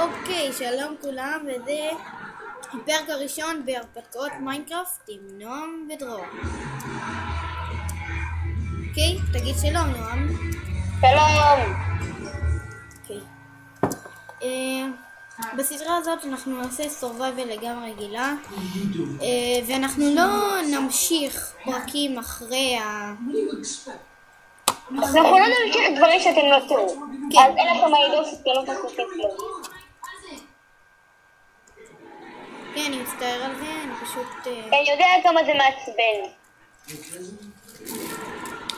אוקיי, שלום כולם, וזה הפרק הראשון בהרפתקאות מיינקראפט עם נועם ודרור. אוקיי, תגיד שלום נועם. שלום. אוקיי. בסדרה הזאת אנחנו נעשה סורווייבל לגמרי רגילה, ואנחנו לא נמשיך פרקים אחרי אנחנו לא נמשיך דברים שאתם לא תראו. אז אין לכם מה לדאוג שתהיו פסוקים כלום. כן, אני מצטער על זה, אני פשוט... אני יודע כמה זה מעצבן.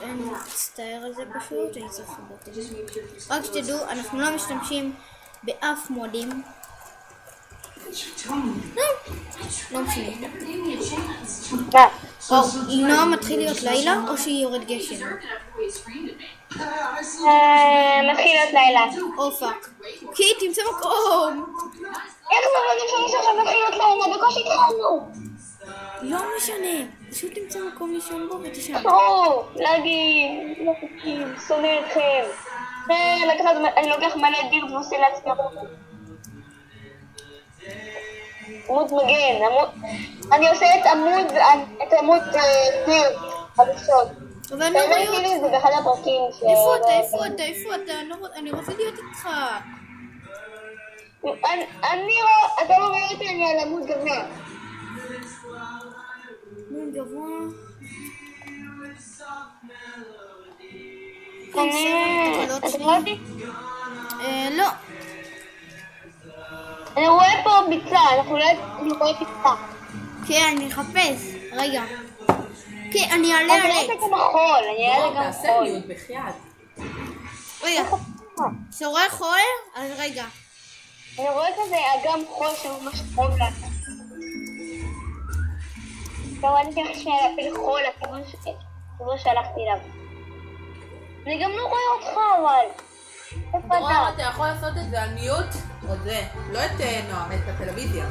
אני מצטער על זה פשוט, אני צריך לבדוק את זה. רק שתדעו, אנחנו לא משתמשים באף מודים. לא משנה. מה? נועם מתחיל להיות לילה או שהיא יורד גשם? מתחיל להיות לילה. או פאק. אוקיי, תמצא מקום. איך זה רגע שאני עכשיו מתחיל להיות לילה? בקושי התחלנו. לא משנה. פשוט תמצא מקום לישון בו ותשם. להגיד, לא חוקים, שונא אתכם. אני לוקח מלא דיר ועושה לעצמי עמוד מגן, אני עושה את עמוד דיר הראשון. אבל אני לא רואה אותך. באמת זה באחד הפרקים איפה אתה? אני רוצה להיות איתך. אתה לא רואה אותי, אני על עמוד גבוה. עמוד גבוה. אתה רואה אותי? לא. אני רואה פה ביצה, אני רואה ביצה. כן, אני אחפש. רגע. כן, אני אעלה על עץ. אני אעלה גם חול, תעשה מיוט בחייאת. רגע. שורר חול? אז רגע. אני רואה כזה אגם חול שממש קרוב לה. טוב, אני צריך שנייה להפיל חול לכיוון שהלכתי אליו. אני גם לא רואה אותך אבל. איפה דרור, אתה? אתה יכול לעשות את זה על מיוט? או זה, לא את נועם, את הטלוויזיה.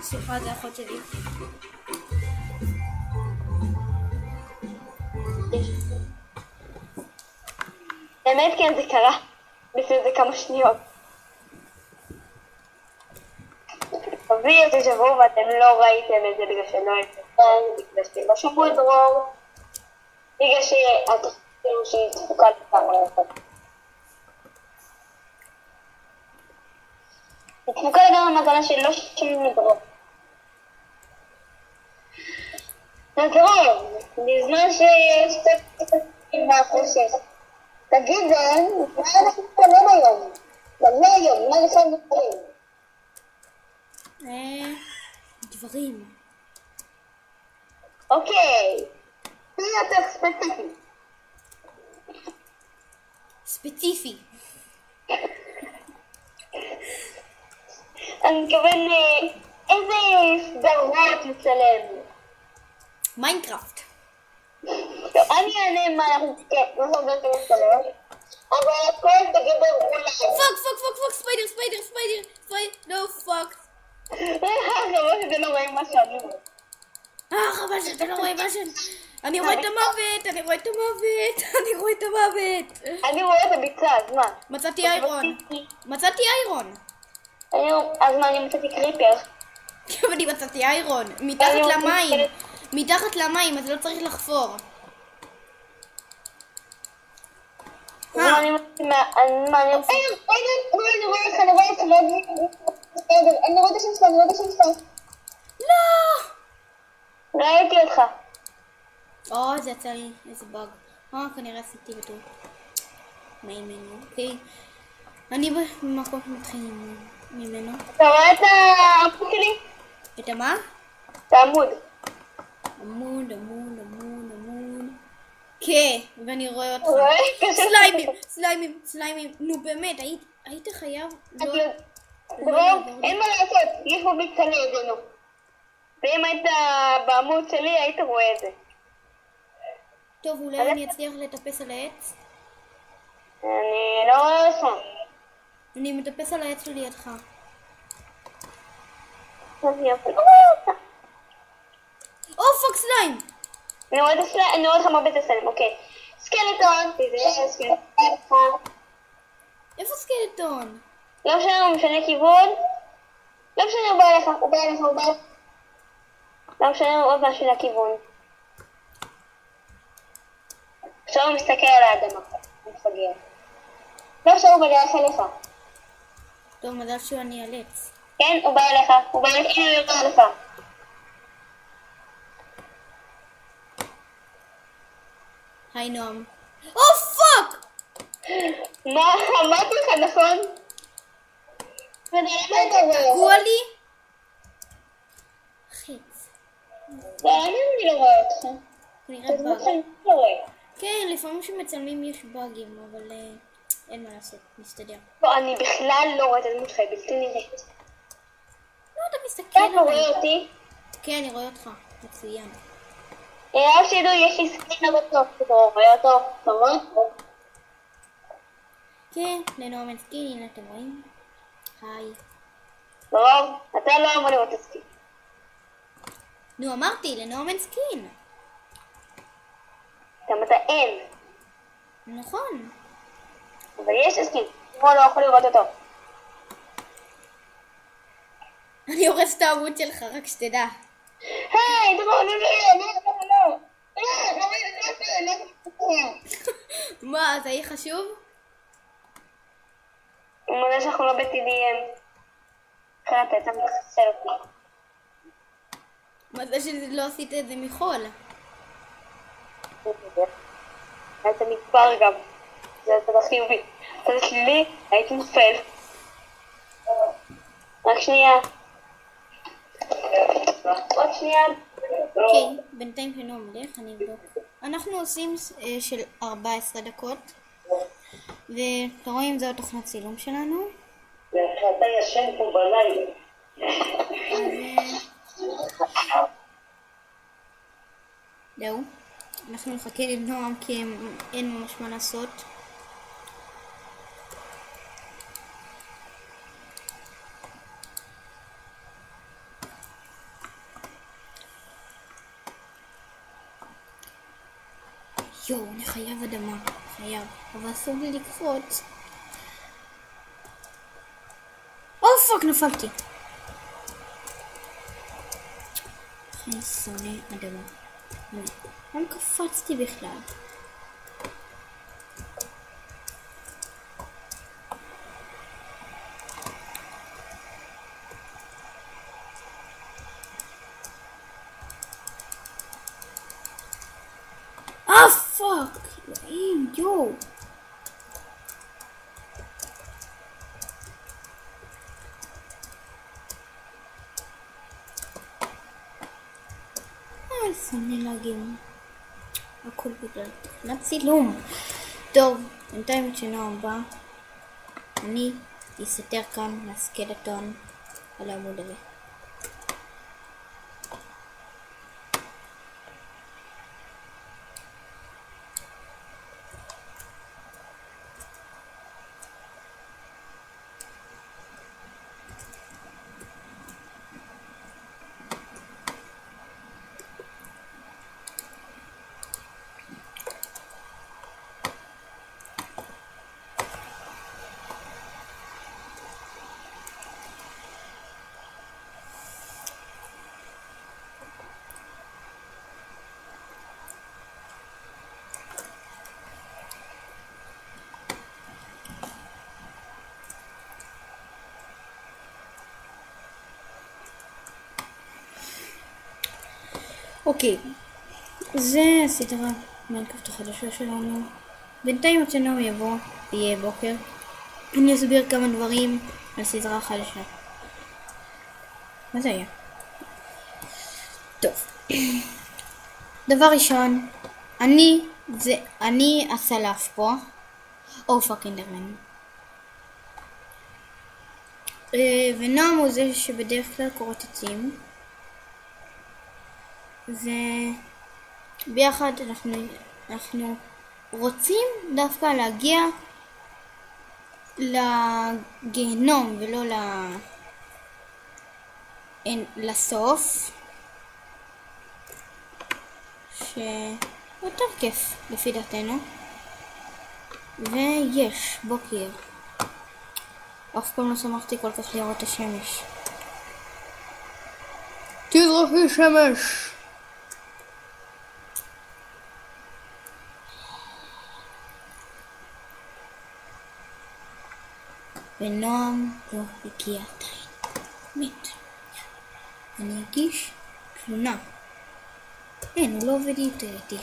סליחה, זה אחות שלי. באמת כן, זה קרה. לפני זה כמה שניות. תביאו תשבו ואתם לא ראיתם את זה בגלל שלא הייתם כאן, בגלל שלא שמעו את דרור, בגלל שהתחילו שהיא תפוקה לכמה יחד. היא תפוקה לגמרי מזלה שלא שמעו את דרור. אז דרור, בזמן שיש קצת מהחושך, תגיד להם, מה אנחנו נתקדם היום? מה היום? מה לכם נתקדם? דברים. אוקיי. מי יותר ספציפי? ספציפי. אני מתכוון איזה סדרות לצלם. מיינקראפט. טוב, אני אענה מה אנחנו צריכים לצלם. אבל הכל בגדר אולי. פאק, ספיידר, לא פאק. חבל שזה לא רואים מה שאני רואה. חבל שאתה לא רואה משהו. אני רואה את המוות. אני רואה את הביצה, אז מה? מצאתי איירון. אז מה, אני מצאתי קריפר. כן, אני מצאתי איירון. מתחת למים, אז לא צריך לחפור. אני רואה את השם שלך. לא! ראיתי אותך. זה יצא לי איזה באג. כנראה עשיתי בטוח. ממנו, אוקיי. אני במקום שמתחילים ממנו. אתה רואה את העמוד שלי? את מה? את העמוד. עמוד. כן, ואני רואה אותך. סליימים. נו באמת, היית חייב... אין מה לעשות, יש פה ביצה לידינו. ואם היית בעמוד שלי, היית רואה את זה. טוב, אולי אני אצליח לטפס על העץ? אני לא רואה אותך. אני מטפס על העץ לידך. פאק סליים! אני רואה אותך מרבית הסלם, אוקיי. סקלטון, תראה, סקלטון. איפה סקלטון. לא משנה, הוא משנה כיוון. לא משנה, הוא בא אליך, הוא בא אליך, הוא בא אליך. לא משנה, הוא עוד משהו לכיוון. עכשיו הוא מסתכל על האדמה, הוא מפגר. לא עכשיו הוא בדרך אליך. טוב, מזל שהוא אני אליץ. כן, הוא בא אליך, הוא בא אליך, הנה הוא בא אליך. היי נועם. או פאק! מה? אמרתי לך, נכון? תקוע לי? חץ. למה אני לא רואה אותך? נראה באג. אני לא רואה. כן, לפעמים שמצלמים יש באגים, אבל אין מה לעשות, מסתדר. לא, אני בכלל לא רואה את הדמות שלך, היא בלתי נראית. לא, אתה מסתכל אתה עליי. רואה אותי? כן, אני רואה אותך. מצוין. רק שידעו, יש לי סקרין בטוח, אתה רואה אותו, אתה רואה? כן, לנועם אין סקין, הנה אתם רואים? היי. טוב, אתה לא אמור לראות את הסקרין. נו, אמרתי, לנועם אין סקין. גם אתה אין, נכון. אבל יש סקרין, כמו לא יכול לראות אותו. אני הורס את העמוד שלך, רק שתדע. היי, דרור, לא, לא. מה, זה יהיה חשוב? הוא מודה שאנחנו לא ב-TDM. אחרת הייתה מחסל אותי. מזל שלא עשית את זה מחול. היית מתפר גם. זה הצד החיובי. הצד השלילי, הייתי נופל. רק שנייה. עוד שנייה. אוקיי, בינתיים שנועם הולך, אני אבדוק. אנחנו עושים של 14 דקות. ואתם רואים, זו התוכנת צילום שלנו. אתה ישן פה בלילה. זהו. אנחנו נחכה לנועם כי אין ממש מה לעשות. יואו, אני חייב אדמה. חייב. אבל אסור לי לקפוץ. או פאק, נפלתי. אני שונא אדמה. למה קפצתי בכלל? פאק! אלוהים, יואו! שונא להגים. הכל בגלל תוכנת צילום. טוב, בינתיים את שנועם בא. אני אסתר כאן מהסקלטון על העמוד הזה. אוקיי, זה הסדרה מיינקראפט החדשה שלנו. בינתיים עד שנועם יבוא, יהיה בוקר. אני אסביר כמה דברים על הסדרה החדשה. מה זה היה? טוב. דבר ראשון, אני הסלף פה. או פאקינדרמן. ונועם הוא זה שבדרך כלל קוראת עצים. וביחד אנחנו רוצים דווקא להגיע לגיהנום ולא לסוף, שיותר כיף לפי דעתנו. ויש בוקר. אף פעם לא שמחתי כל כך לראות את השמש. תזרחי שמש! ונועם לא הגיע עדיין. מת. אני אגיש תלונה. אין, הוא לא עובד איתי.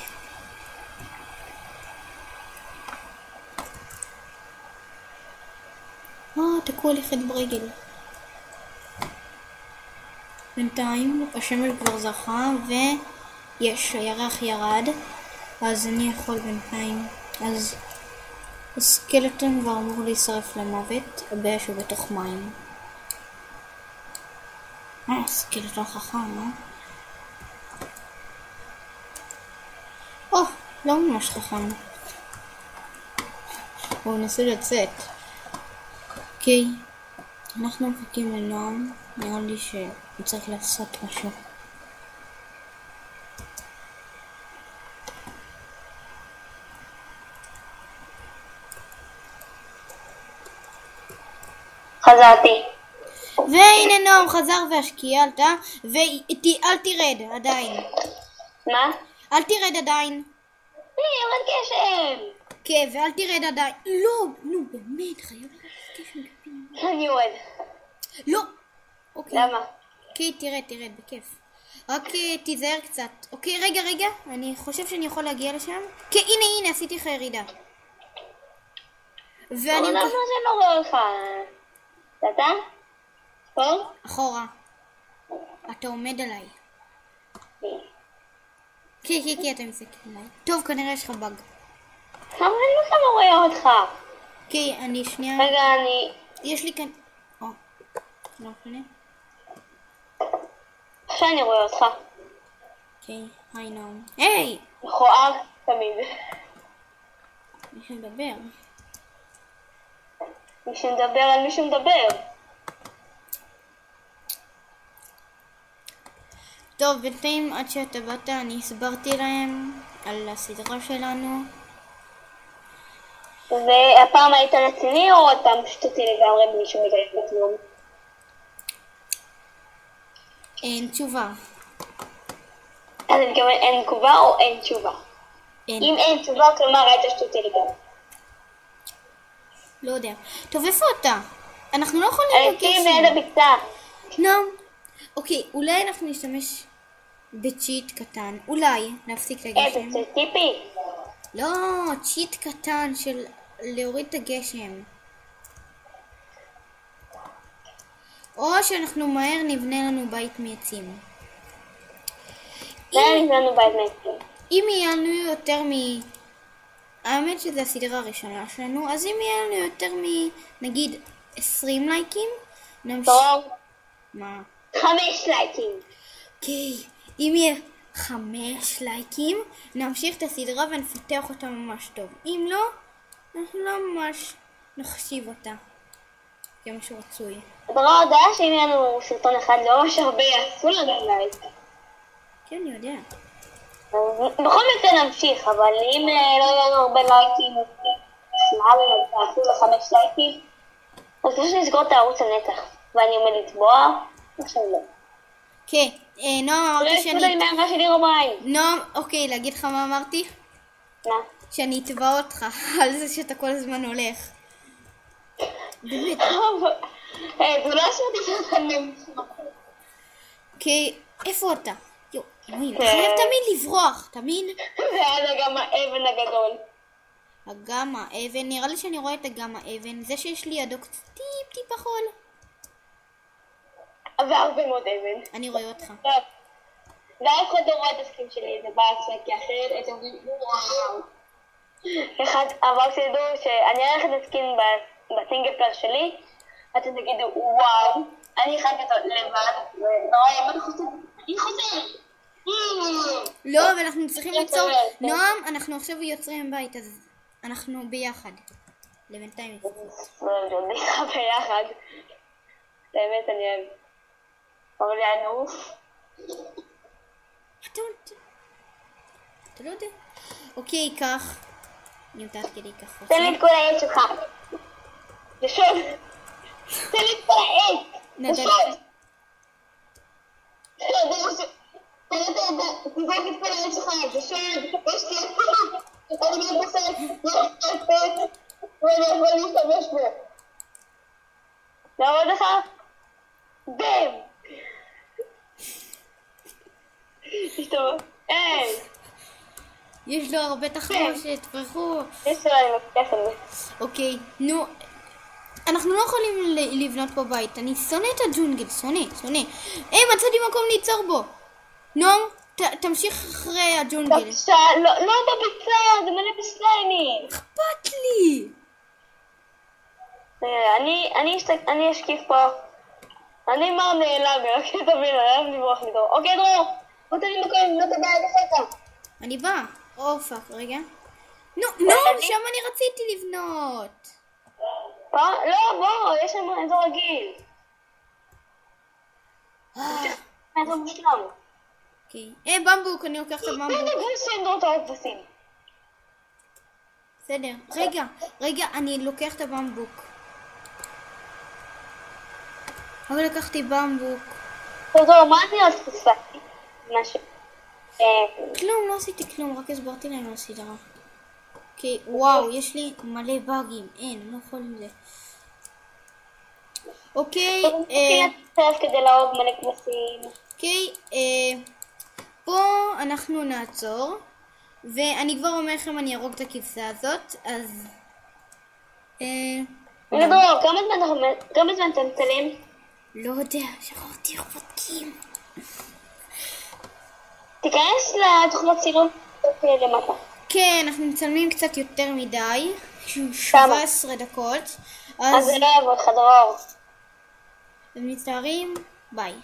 תקוע לי חד ברגל. בינתיים השמש כבר זרחה ויש, הירח ירד, אז אני יכול בינתיים, אז הסקלטון כבר אמור להישרף למוות, הבעיה שהוא בתוך מים. סקלטון חכם, לא ממש חכם. בואו ננסה לצאת. אוקיי, אנחנו מחכים לנועם, נראה לי שהוא צריך לעשות משהו. חזרתי. והנה נועם חזר והשקיע, אל תרד עדיין. מה? אל תרד עדיין. יורד גשם. כן, ואל תרד עדיין. לא, נו באמת, חייב גשם. אני יורד. לא. אוקיי. למה? אוקיי, תרד, בכיף. רק תיזהר קצת. אוקיי, רגע, אני חושב שאני יכול להגיע לשם. כן, הנה, עשיתי לך ירידה. ואני... למה זה לא רואה אותך? אתה? פה? אחורה. אתה עומד עליי. כן, אתה מסתכל עליי. טוב, כנראה יש לך באג. אבל אני לא רואה אותך. כן, אני שנייה... רגע, יש לי כאן... לא משנה. עכשיו אני רואה אותך. אוקיי, היי נועם. היי! מכוער תמיד. מי שמדבר. מי שמדבר על מי שמדבר. טוב, בינתיים עד שאתה באת אני הסברתי להם על הסדרה שלנו. והפעם היית רציני או עוד פעם שטותי לגמרי בלי שום מגרש בכלום? אין תשובה. אז אני מתכוון אין תגובה או אין תשובה? אין. אם אין תשובה כלומר היית שטותי לגמרי. לא יודע. טוב, איפה אתה? אנחנו לא יכולים הייתי ליד הביצה. נועם. אוקיי, אולי אנחנו נשתמש בצ'יט קטן. אולי נפסיק את הגשם. איזה טיפי? לא, צ'יט קטן של להוריד את הגשם. או שאנחנו מהר נבנה לנו בית מעצים. נבנה לנו בית מעצים. אם יהיה לנו יותר האמת שזו הסדרה הראשונה שלנו, אז אם יהיה לנו יותר נגיד 20 לייקים, נמשיך... מה? 5 לייקים. אוקיי, אם יהיה 5 לייקים, נמשיך את הסדרה ונפתח אותה ממש טוב. אם לא, אנחנו לא ממש נחשיב אותה כמשהו רצוי. אתה לא יודע שאם יהיה לנו סרטון אחד לא ממש הרבה יעשו לנו לייק. כן, אני יודע. בכל מקרה נמשיך, אבל אם לא יהיה לנו הרבה לייקים, תעשו ל5 לייקים, אז פשוט נסגור את הערוץ הנצח, ואני עומד לטבוע, עכשיו לא. כן, נועם אמרתי שאני... לא יש מהערה שלי רובעי. נועם, אוקיי, להגיד לך מה אמרתי? מה? שאני אתבע אותך על זה שאתה כל הזמן הולך. באמת. זה לא שאתה תתנם. אוקיי, איפה אתה? אלוהים, חייב תמיד לברוח, תמיד. זה היה גם האבן הגדול. אגם האבן, נראה לי שאני רואה את אגם האבן, זה שיש לי ידו טיפ החול. והרבה מאוד אבן. אני רואה אותך. ואף אחד לא רואה את הסקים שלי, זה בעצה, כי אחרת אתם אומרים וואו. אבל תדעו שאני הולכת לסקין בסינגל פלר שלי, אתם תגידו וואו, אני חייבת לבד, ונורא, מה אתה חושב? אני חוזרת. לא, אבל אנחנו צריכים ליצור... נועם, אנחנו עכשיו יוצרים בית, אז אנחנו ביחד. לבינתיים לפחות. לא, ביחד. באמת אני אוהב. אבל יענו. אתה לא יודע. אוקיי, כך. אני יודעת כדי כך. תן לי את כל העץ שלך. ושוב. העץ. נתן. תזרוק את כל העץ שלך, זה שד, יש לי עצה, אני מתבסס, יש לי ואני יכול להשתמש בו. לעבוד לך? בם! תשתמש, אין! יש לו הרבה תחמושת, פרחו. יש לו, אני מבטיח על זה. אוקיי, נו. אנחנו לא יכולים לבנות פה בית. אני שונא את הג'ונגל, שונא. מצאתי מקום ליצור בו. נום, תמשיך אחרי הג'ונגל. בבקשה, לא בביצה, זה מלא בסליימים. אכפת לי. אני אשקיף פה. אני מר נעלם, רק תבין, אני אוהב לברוח מדור. אוקיי, דרור, בוא תגיד מקום, לא תדע את הפקה. אני בא. פאק, רגע. נו, שם אני רציתי לבנות. לא, בוא, יש שם אזור רגיל. אזור מושלם. אוקיי. במבוק, אני לוקח את הבמבוק. זה גוסים, דור את הכבשים. בסדר. רגע, אני לוקח את הבמבוק. אבל לקחתי במבוק. דור, מה אני עוד פספסתי? משהו. כלום, לא עשיתי כלום, רק הסברתי להם על הסדרה. אוקיי, וואו, יש לי מלא באגים. אין, לא יכול עם זה. אוקיי, כדי להרוג מלא כבשים. אוקיי, פה אנחנו נעצור. ואני כבר אומר לכם, אני ארוג את הכבשה הזאת, אז... דרור, כמה זמן אתם מצלים? לא יודע, שכחתי איך בודקים. תיכנס לתוכנת צילום למטה. כן, אנחנו מצלמים קצת יותר מדי, 17 דקות. אז זה לא יעבוד לך, דרור. אתם מצטערים? ביי.